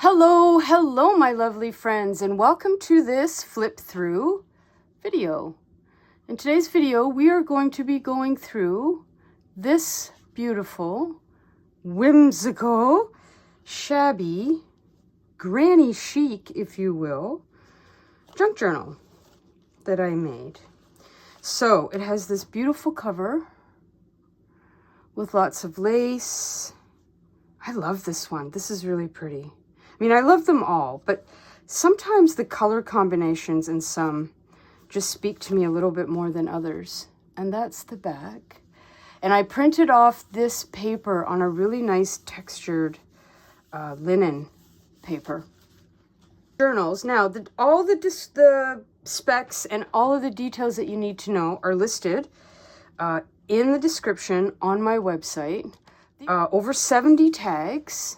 Hello, hello, my lovely friends, and welcome to this flip through video. In today's video, we are going to be going through this beautiful, whimsical, shabby, granny chic, if you will, junk journal that I made. So it has this beautiful cover with lots of lace. I love this one. This is really pretty. I mean, I love them all, but sometimes the color combinations in some just speak to me a little bit more than others. And that's the back. And I printed off this paper on a really nice textured linen paper. Journals. Now, all the specs and all of the details that you need to know are listed in the description on my website. Over 70 tags.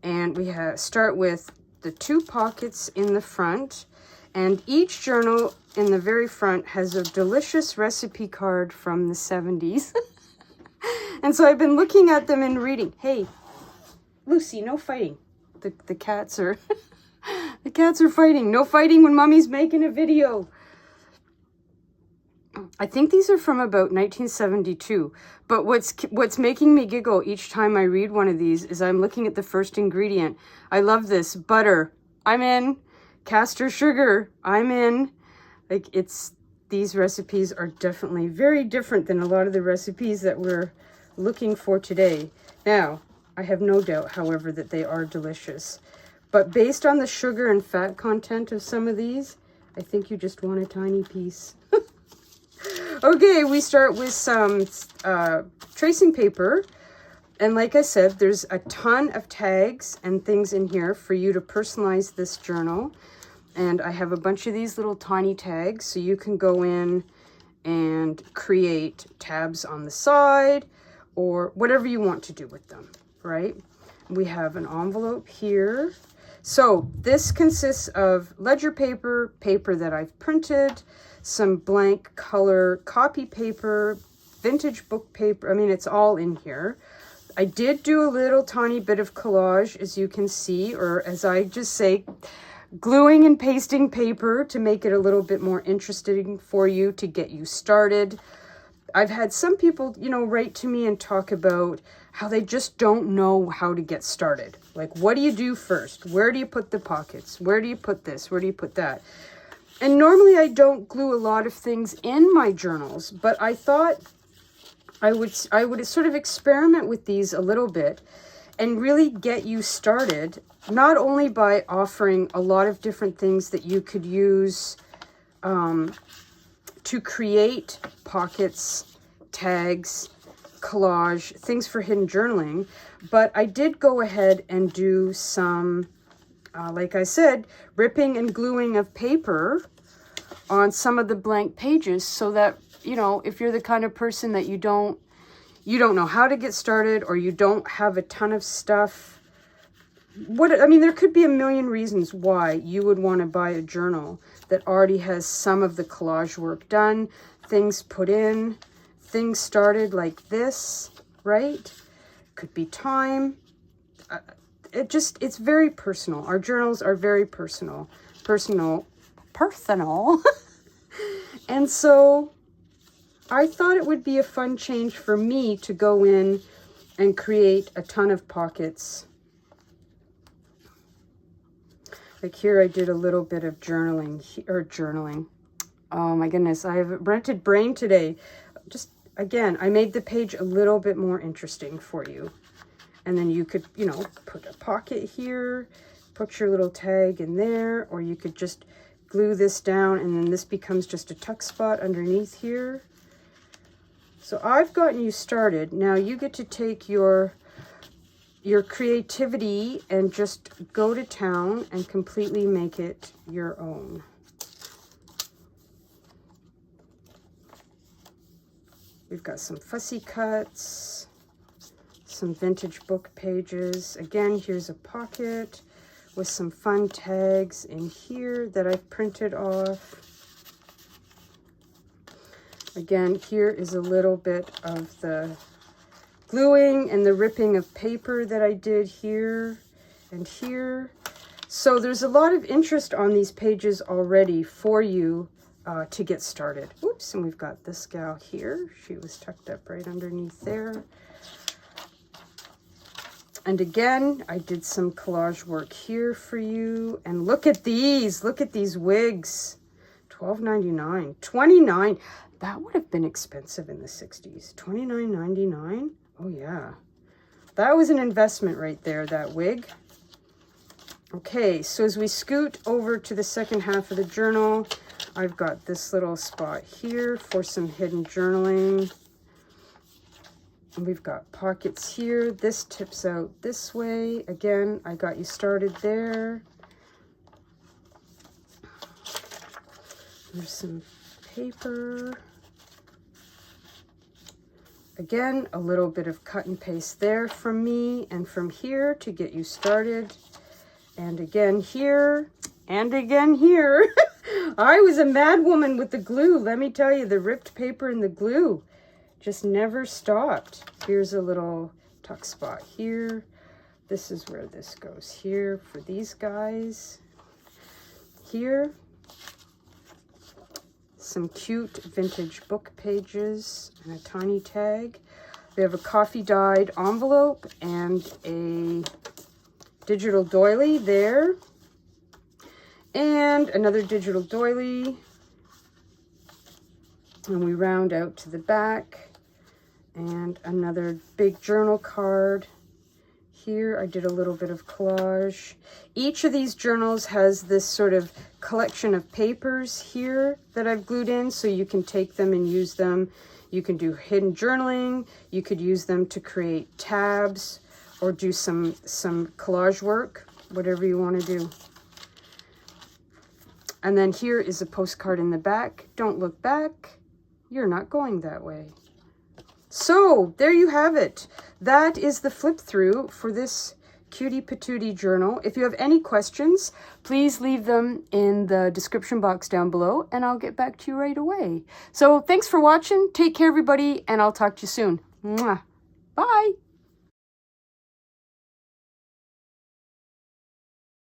And we start with the 2 pockets in the front, and each journal in the very front has a delicious recipe card from the 70s. And so I've been looking at them and reading. Hey, Lucy, no fighting. The cats are the cats are fighting. No fighting when mommy's making a video. I think these are from about 1972, but what's making me giggle each time I read one of these is I'm looking at the first ingredient. I love this. Butter, I'm in. Castor sugar, I'm in. Like, these recipes are definitely very different than a lot of the recipes that we're looking for today. Now, I have no doubt, however, that they are delicious, but based on the sugar and fat content of some of these, I think you just want a tiny piece. Okay, we start with some tracing paper. And like I said, there's a ton of tags and things in here for you to personalize this journal. And I have a bunch of these little tiny tags, so you can go in and create tabs on the side or whatever you want to do with them, right? We have an envelope here. So this consists of ledger paper, paper that I've printed, some blank color copy paper, vintage book paper. I mean, it's all in here. I did do a little tiny bit of collage, as you can see, or as I just say, gluing and pasting paper to make it a little bit more interesting for you to get you started. I've had some people, write to me and talk about how they just don't know how to get started. Like, what do you do first? Where do you put the pockets? Where do you put this? Where do you put that? And normally I don't glue a lot of things in my journals, but I thought I would sort of experiment with these a little bit and really get you started, not only by offering a lot of different things that you could use to create pockets, tags, collage, things for hidden journaling, but I did go ahead and do some like I said, ripping and gluing of paper on some of the blank pages so that, if you're the kind of person that you don't know how to get started, or you don't have a ton of stuff, there could be a million reasons why you would want to buy a journal that already has some of the collage work done, things put in, things started like this, right? Could be time. It's very personal. Our journals are very personal. And so I thought it would be a fun change for me to go in and create a ton of pockets. Like here I did a little bit of journaling. Oh my goodness, I have a rented brain today. Just, again, I made the page a little bit more interesting for you. And then you could, put a pocket here, put your little tag in there, or you could just glue this down and then this becomes just a tuck spot underneath here. So I've gotten you started. Now you get to take your creativity and just go to town and completely make it your own. We've got some fussy cuts, some vintage book pages. Again, here's a pocket with some fun tags in here that I've printed off. Again, here is a little bit of the gluing and the ripping of paper that I did here. and here. So there's a lot of interest on these pages already for you to get started. Oops, and we've got this gal here. She was tucked up right underneath there. And again, I did some collage work here for you. And look at these wigs. $12.99, $29. That would have been expensive in the 60s. $29.99. Oh yeah. That was an investment right there, that wig. Okay, so as we scoot over to the second half of the journal, I've got this little spot here for some hidden journaling. And we've got pockets here. This tips out this way. Again, I got you started there. There's some paper. Again, a little bit of cut and paste there from me and from here to get you started. And again here, and again here. I was a mad woman with the glue. Let me tell you, the ripped paper and the glue just never stopped. Here's a little tuck spot here. This is where this goes here for these guys. Here, some cute vintage book pages and a tiny tag. We have a coffee dyed envelope and a digital doily there, and another digital doily, and we round out to the back, and another big journal card. Here I did a little bit of collage. Each of these journals has this sort of collection of papers here that I've glued in, so you can take them and use them. You can do hidden journaling, you could use them to create tabs, or do some collage work, whatever you want to do. And then here is a postcard in the back. Don't look back. You're not going that way. So there you have it. That is the flip through for this cutie patootie journal. If you have any questions, please leave them in the description box down below and I'll get back to you right away. So thanks for watching. Take care, everybody, and I'll talk to you soon. Mwah. Bye.